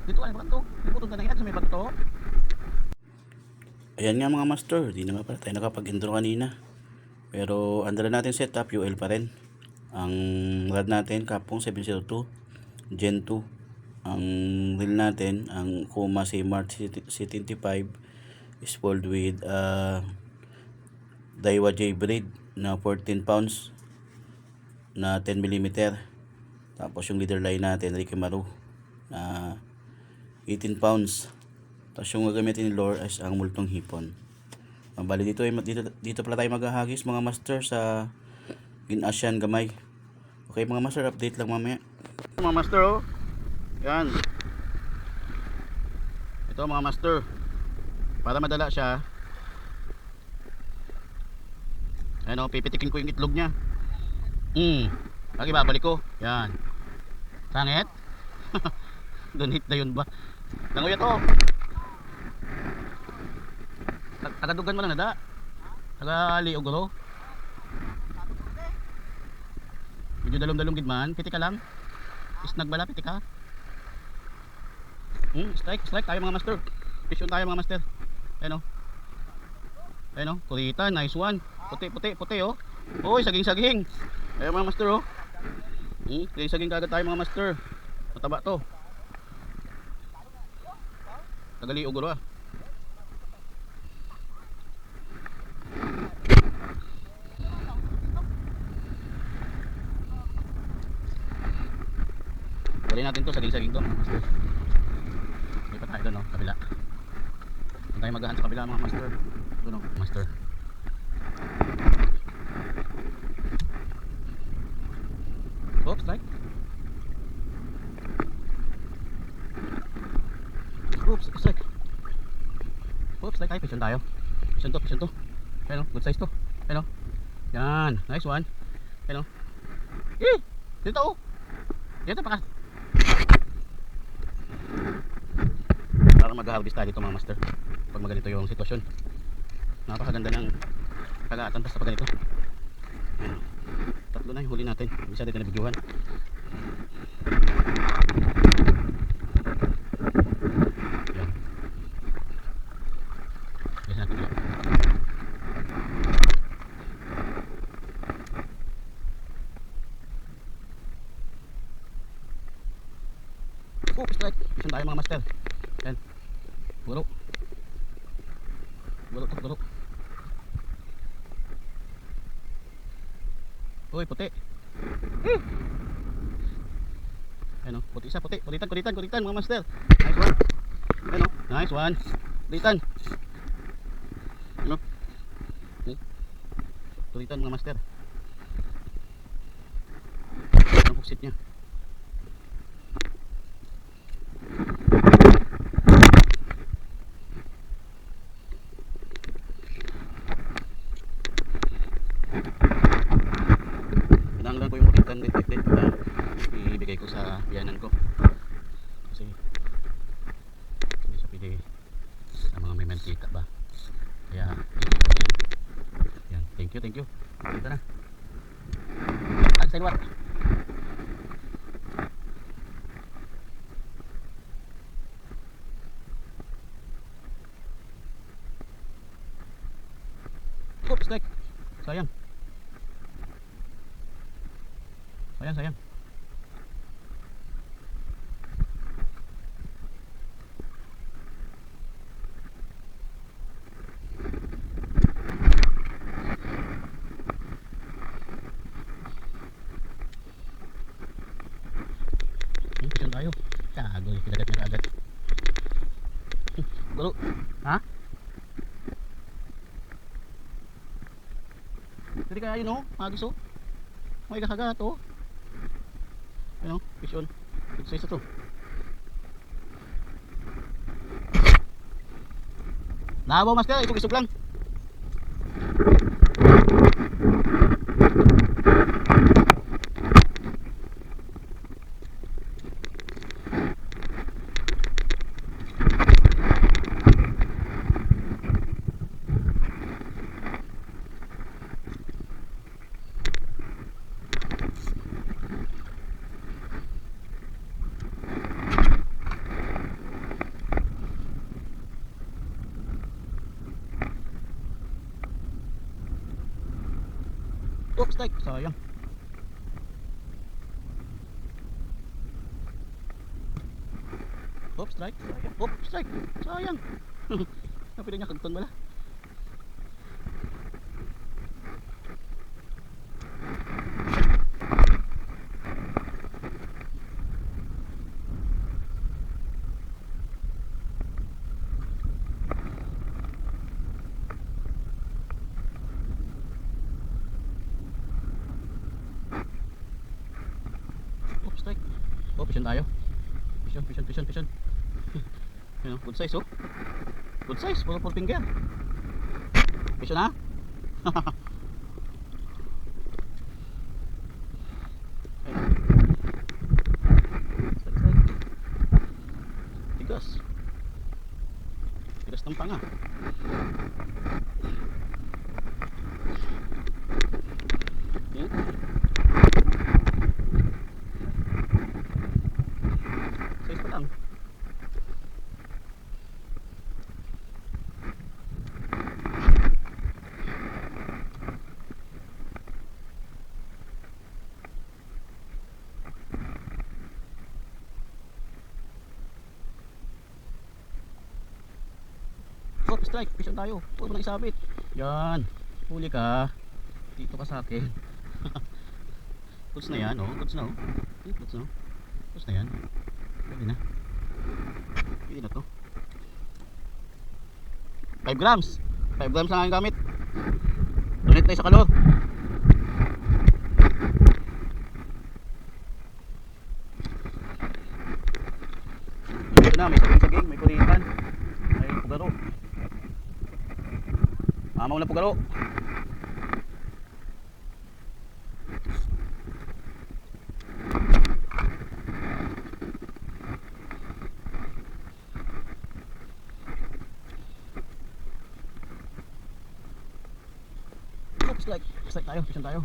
Dito ay bato. Iputol na yan sa may bato. Ayan nga mga master, di na nga pala tayo nakapag-intro kanina. Pero ang dala natin setup, UL pa rin. Ang rod natin, Kapong 702, Gen 2. Ang reel natin, ang Kuma Smart C25 is pulled with Daiwa J braid na 14 pounds na 10mm. Tapos yung leader line natin, Ricky Maru na 18 pounds. Tapos yung gagamitin ni lure is ang multong hipon. Bali dito pala tayo maghahagis mga master sa Ginasyan Gamay. Okay mga master, update lang mamaya. Mga master oh. Yan. Ito mga master. Para madala siya. Ayan oh, pipitikin ko yung itlog niya. Lagi babalik ko. Yan. Sangit. Donate na yun ba? Langoy ito. Tagadugan mo lang nada. Taga liogro. Medyo dalom-dalom gid man. Piti ka lang. Isnag bala piti ka. Strike tayo mga master. Fish on tayo mga master. Ayun oh. Ayun oh, kurita, nice one. Puti oh. Oy, saging. Ayun mga master oh. Saging kagad tayo mga master. Mataba to. Taga liogro ah. Dali natin to, saging to. Hindi pa tayo doon, no? Kabila. Doon tayo maghahan sa kabila mga master. Doon, no? Master. Oops, strike. Oops, strike. Ay, pisyon tayo. Pisyon to. Ayan, good size to. Ayan, yan, nice one. Ayan, dito oh. Dito pa ka. Para mag-harvest tayo dito mga master pag maganito yung sitwasyon. Napakaganda ng kagatan basta pag ganito. Ayan. Tatlo na yung huli natin. Bisa dito na bidyuhan. Ayan. Yes natin ulit. Strike. Isun tayo mga master. Ayan. Buro. Uy, puti. Ayan o, puti isa, puti. Kulitan mga master. Nice one. Ayan o, nice one. Kulitan. Ayan o. Kulitan mga master. Ayan ang puksit niya. Pinanglan ko yung kulitan detected na ibigay ko sa biyanan ko. Kasi hindi siya pili sa mga may mantika ba. Kaya yan. Thank you. Dito na. Side what? Oops, strike. Sayang. Pisyon tayo. Kago, kinagat niya kaagad. Bro, ha? Jadi kaya yun o, magis o. May kakagat o. Ayun o, pisyon. Good size na to. Nabaw master, isog lang. Oops, strike. Sayang. Oops, strike. Sayang. Oops, strike. Sayang. Napili niya kagton wala. Oops, strike. Oh, pisyon tayo. Pisyon. Yun, oh, good size oh. Good size, puro 4 finger. Pisyon ha. Tigas. Tigas ng panga. Yan. Size pa lang. Oh, strike, pisyon tayo. Huwag mo nang isabit. Yan. Huli ka. Dito ka sa akin. Goods na yan, oh. Goods na, oh. Goods na, oh. Goods na yan. Pwede na. Pwede na to. 5 grams. 5 grams lang ang gamit. Donate tayo sa kalor. Dito na, may saging, may kuritan. May pugaro. Amaw na pugaro. Strike tayo, pisyon tayo.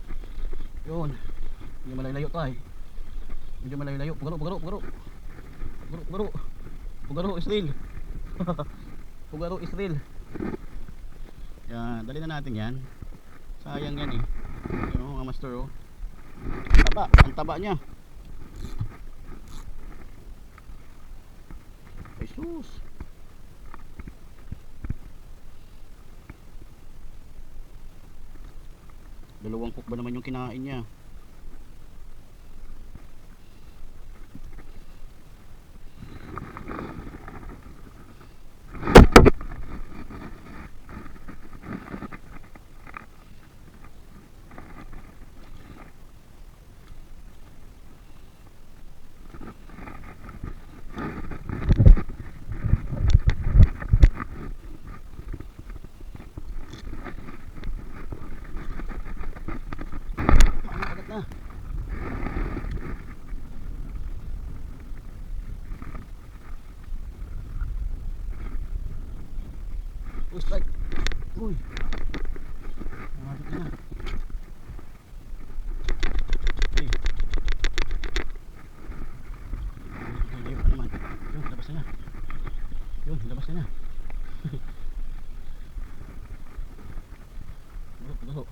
Yun. Medyo malayo to ay. Medyo malayo. Pugaro Israel. Pugaro Israel. Yan, dali na natin yan. Sayang yan eh. Yung mga master oh. Taba, ang taba niya. Jesus. Dalawang cook ba naman yung kinain niya? Uy, strike. Uy. Malapit na. Uy. Layo pa naman. Yun, labas na. Yun, labas na. Pagalo.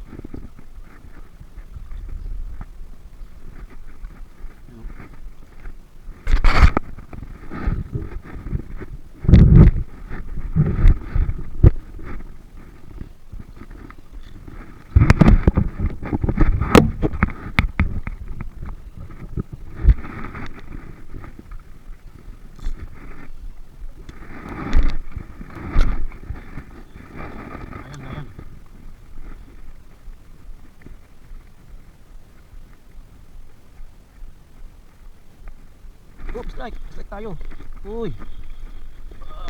Oh, strike tayo. Uy.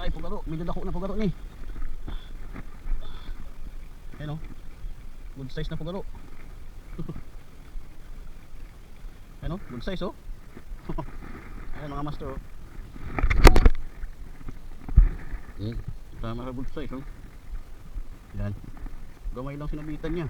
Ay, pugaro. Medyo dako na pugaro ni. Ayan o. Good size na pugaro. Ayan o, good size o. Ayan mga master o. Tama ka good size o. Ayan. Gamay lang sinabitan niya.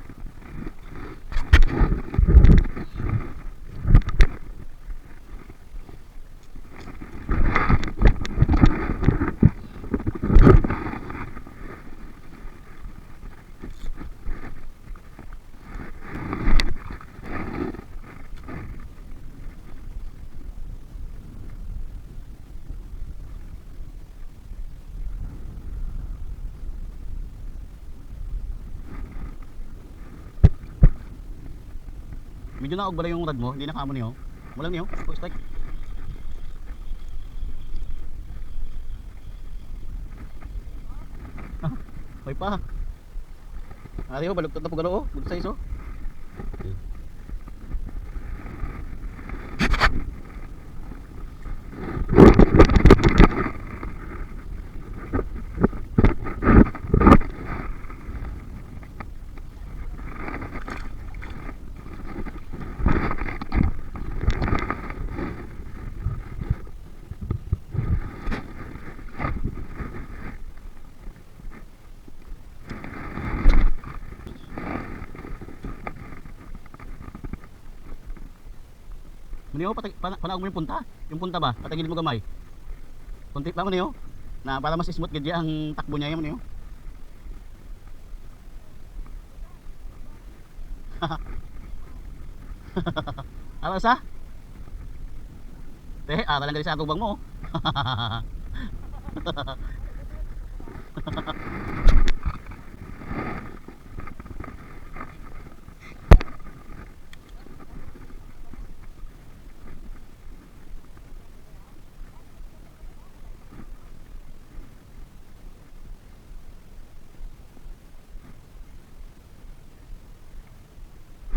Medyo naog ba yung rad mo? Hindi na kamo niyo. Walang niyo. Oh, strike. Hoy pa. Ari oh, balugtot na pugalo oh. Good size oh. Maniyo panaog mo yung punta. Yung punta ba? Patagilid mo gamay. Kunti pa mo niyo. Na para mas smooth gid ang takbo niya yun niyo. Ano sa? Lang gali sa tubang mo.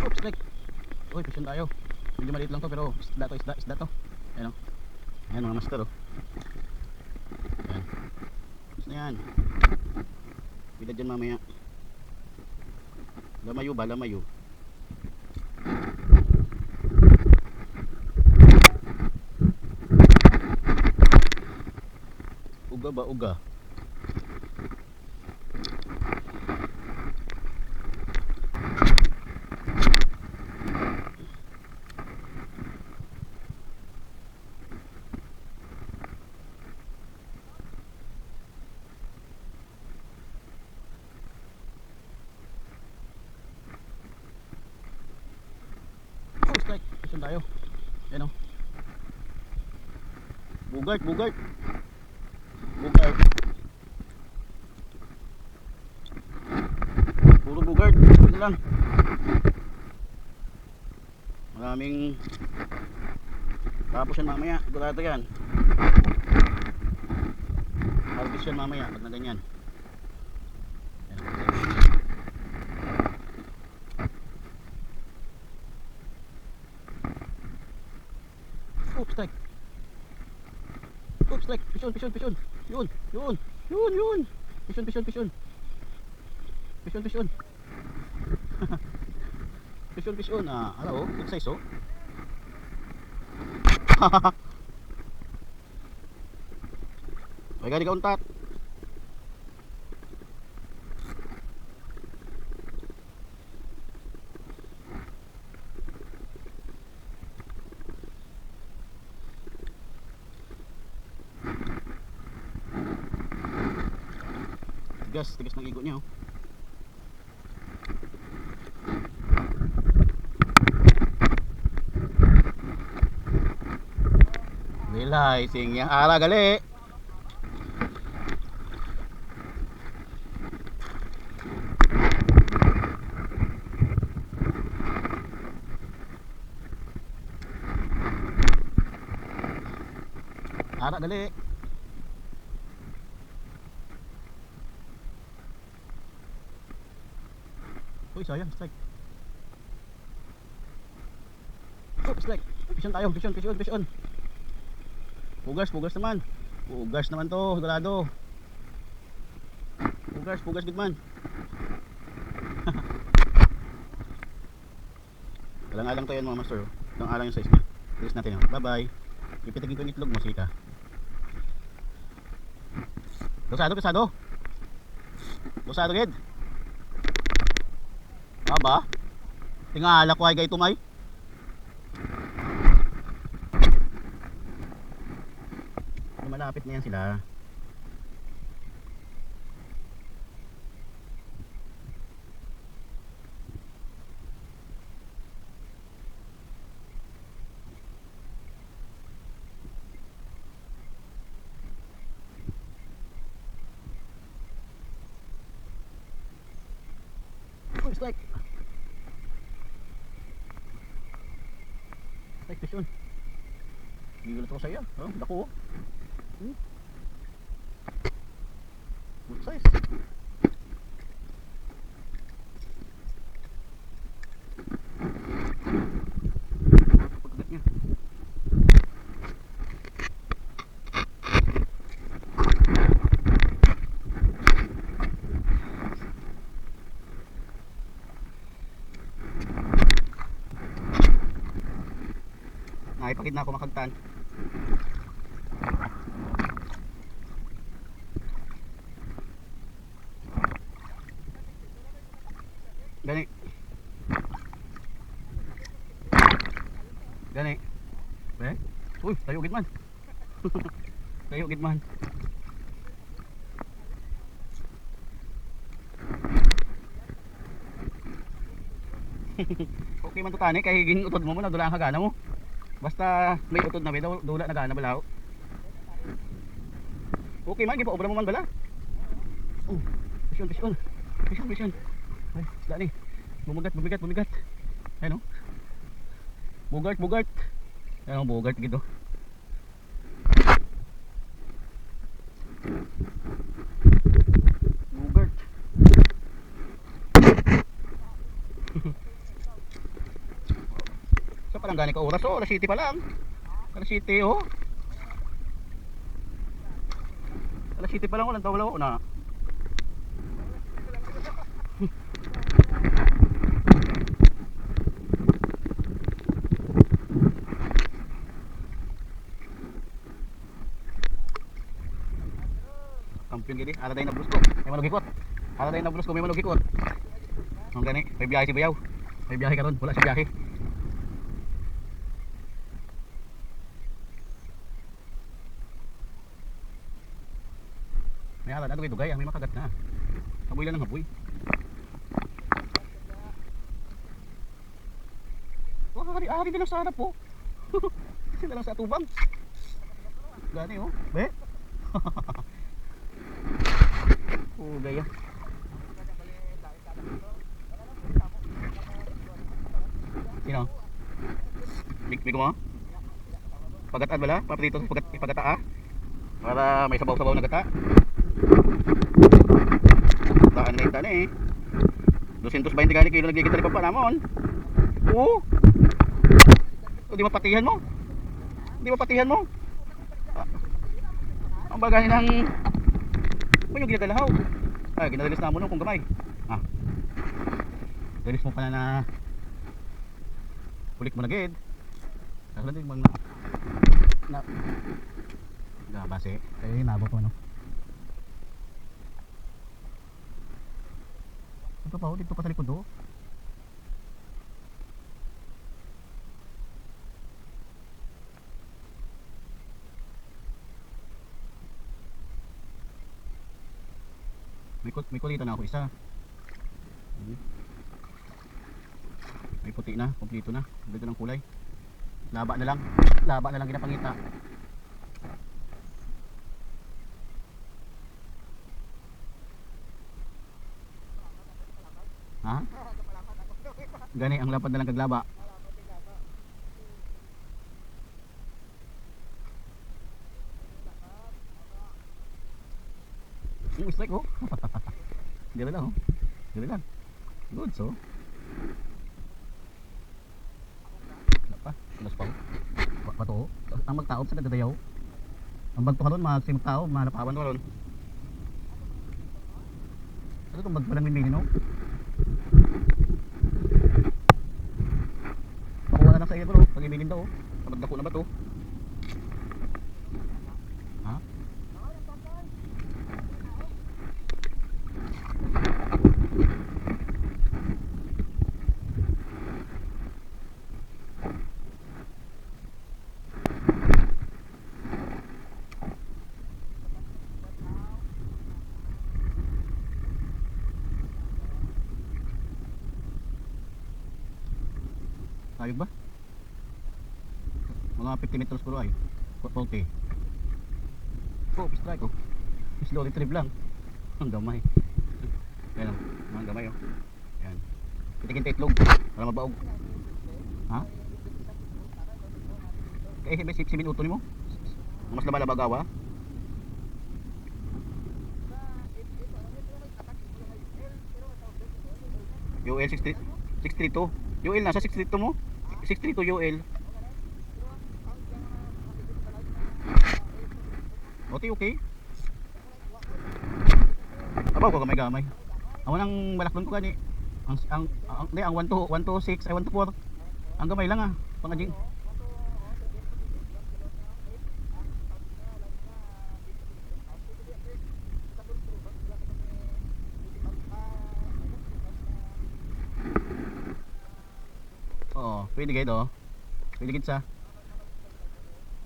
Oops, like. Uy, fishing tayo. Medyo maliit lang to pero isda to. Ayan o. Ayan mga master o. Ayan. Gusto na yan. Pila dyan mamaya. Lamayo ba? Lamayo. Uga ba? Uga. Strike, fishing tayo. Ayan o. Bugart. Bugart. Puro bugart. Ito lang. Maraming tapos yan mamaya. Sigurado yan. Harvest yan mamaya pag na ganyan. Oops, strike. Oops, strike. Pishon. Yun. Pishon. Pishon. Ano oh, good size oh. Ay, gali ka untat. Tigas ng igo niya oh. Bilay, sing yang ara gali. Ara gali. Uy, sayang, strike. Oh, strike. Fishon tayo, fishon. Pugas naman. Pugas naman to, sigurado. Pugas good man. Alang-alang to yan mga master. Alang-alang yung size niya. Tilis natin yun. Bye-bye. Ipitagin ko yung itlog mo, sika. Lusado, gid. Aba? Tingala ko ay gay tumay. Malapit na yan sila. Oh, strike. Ay, fish yun. Gigilat ako sa iya. Oh, dako oh. Good size. Pagkagat niya. Nakipakit na ako makagtan. Gani. Gani. Eh? Uy, tayo gid man. Tayo gid man. Okay man to tani kay ginutod mo na dula ang hagana mo. Basta may utod na may dula na gana balaw. Okay man gipaobra mo man bala. Oh, pisyon pisyon. Pisyon pisyon. Ay, dali. Bumigat. Ayun oh. Bugart. Ayun oh, bugart gito. Bugart. So parang gani ka oras oh, alas 7 pa lang. Alas 7 oh. Alas 7 pa lang walang tawala na. Kampiyon gini, ada day na blusko. May manugikot. Ada day na blusko, may manugikot. Ang gani, may biyahe si Bayaw. May biyahe karon, wala si biyahe. May ala na dugay, may makagat na. Haboy lang ang haboy. Oh, hari din lang sa harap po. Kasi na lang sa tubang. Gani oh. Be? Oh, gaya. Sino? Bigo mo? Pagatan bala? Papito pagata ah? Para may sabaw-sabaw na gata. Taan na itan eh. 220 gani kilo nagigitari pa pa namon. Oo. O, di mapatihan mo? Di mapatihan mo? Ah, ang bagay ng mo yung ginagalahaw. Ay, ginadalis na mo nung kung gamay. Ah. Dalis mo pa na pulik mo na gid. Kasi lang din mga na base. Kaya hinabo ko no. Ito pa, dito pa sa likod do. May kulita na ako isa. May puti na, kompleto na. Ganda ng kulay. Laba na lang ginapangita. Ha? Gani ang lapad na lang kaglaba. Yung strike oh. Gano'n lang oh. Gano'n lang. Good so. Wala pa. Alas pa oh. Pato oh. Ang magtaob sa dadayaw. Ang bagto ka doon, magsimag taob, mahanapawan ka doon. Ano itong bag pa lang mimini no? Pakuha na lang sa iyo bro. Pag-ibigin daw oh. Kapag dako na ba to? Ha? Ayog ba? Mga 50 meters puro ay 40. Oh, strike oh. Slow retrieve lang. Ang gamay. Yan oh, ang gamay oh. Yan. Kitikin itlog para mabaog. Ha? may 7 minuto nimo. Mas labala bagawa. UL 632. UL nasa 632 mo? 632 UL. Okay, okay. Abaw ko gamay-gamay. Awan ang balaklon ko gani. Ang 126 ay 124. Ang gamay lang ah. Pangajing. Oo, pwede gayud oh. Pwede gid sa.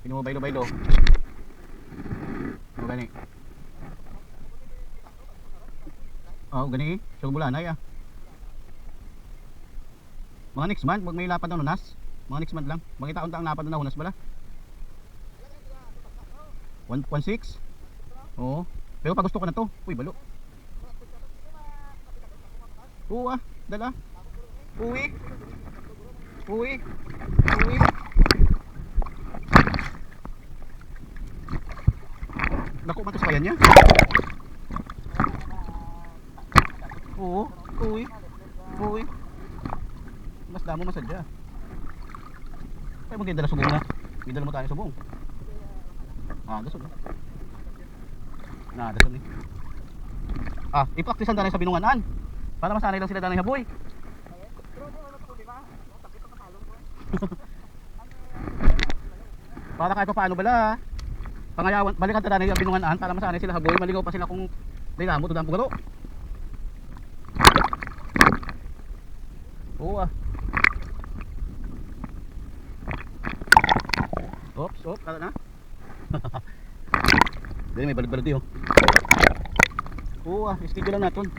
Pino mo baylo-baylo. O gani. Oh, gani. So bulan ay ah. Mga next month, wag may lapad na hunas. Mga next month lang. Makita unta ang lapad na hunas bala. 116. Oo. Pero pag gusto ko na to, uy balo. Oo ah, dala. Uwi. Uwi. Uwi. Naku man to sa bayan niya. Oo, uwi. Uwi. Mas damo masadya. Kaya mo dala subong na. May dala mo tayo subong. Ah, dasod na. Na, dasod ni. Ah, i-practice ang danay sa binunganan. Para masanay lang sila danay haboy. Para kahit pa paano bala. Pangayawan, balikan ta danay ang binunganan para masanay sila haboy. Maligaw pa sila kung dayamo tudang pugalo. Oo ah. Oops, oops, kala na. Dali may balod-balod yun. Oo ah, schedule lang natin.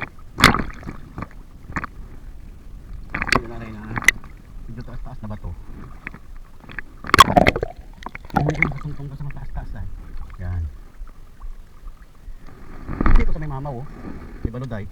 Hindi na rin na. Medyo taas-taas na ba to? Katungtong ka sa mga taas-taas ah. Yan. Dito sa may mamaw oh. May balod ay.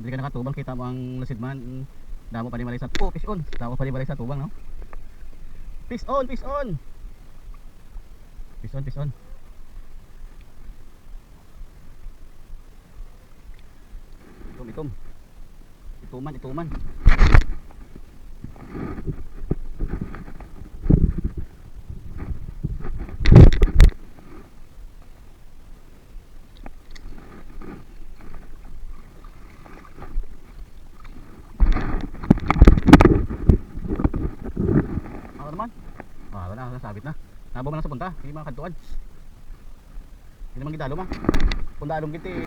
Hindi ka nakatubang, kita mo ang lasidman. Damo pa ni Malay sa fish on. Damo pa ni Malay sa tubang, no? Fish on, fish on. Fish on, fish on. Itom. Ituman, ituman. Wala, nasabit na. Nabo man lang sa punta, hindi mga kantuan. Hindi naman gidalo ma. Kung dalong giti.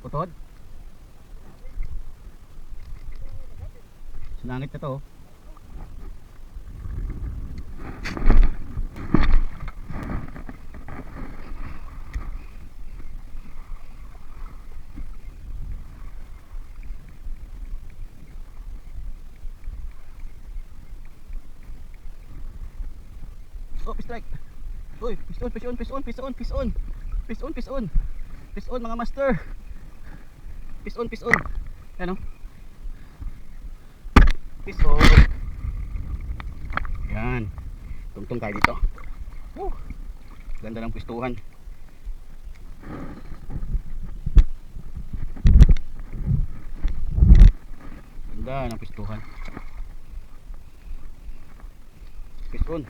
Putod. Sinangit na to. Oh, strike. Uy, fish on, fish on, fish on, fish on, fish on. Fish on, fish on. Fish on mga master. Fish on, fish on. Ano? Fish on. Yan. Tungtong tayo dito. Ganda ng pistuhan. Ganda ng pistuhan. Fish on.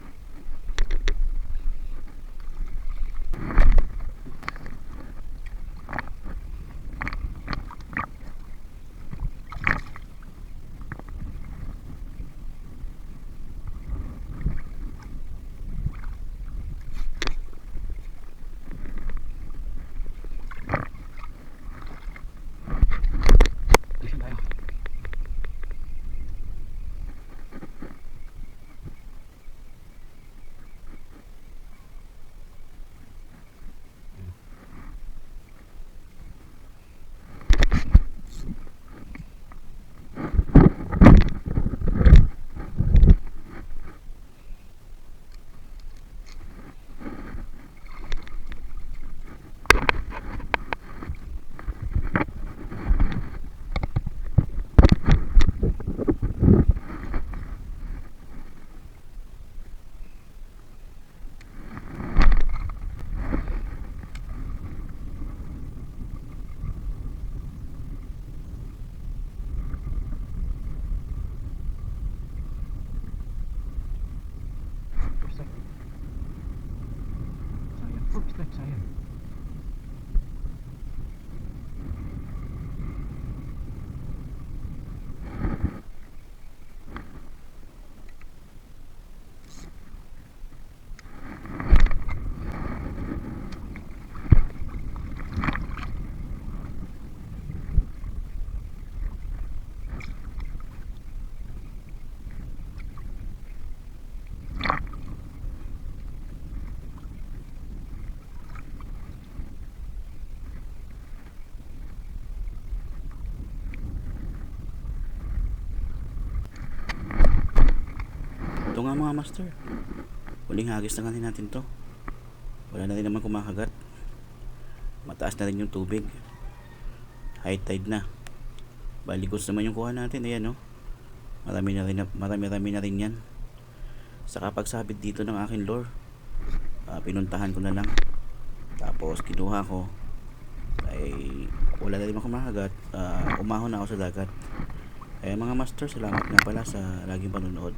Strike, sayang. Ito nga mga master, huling hagis na kanina natin to. Wala na rin naman kumakagat. Mataas na rin yung tubig, high tide na. Baligos naman yung kuha natin. Ayan, oh. Marami na rin yan. Sa pagsabit dito ng aking lure, pinuntahan ko na lang, tapos kinuha ko, ay wala na rin kumakagat. Umahon na ako sa dagat. Mga master, salamat nga pala sa laging panonood.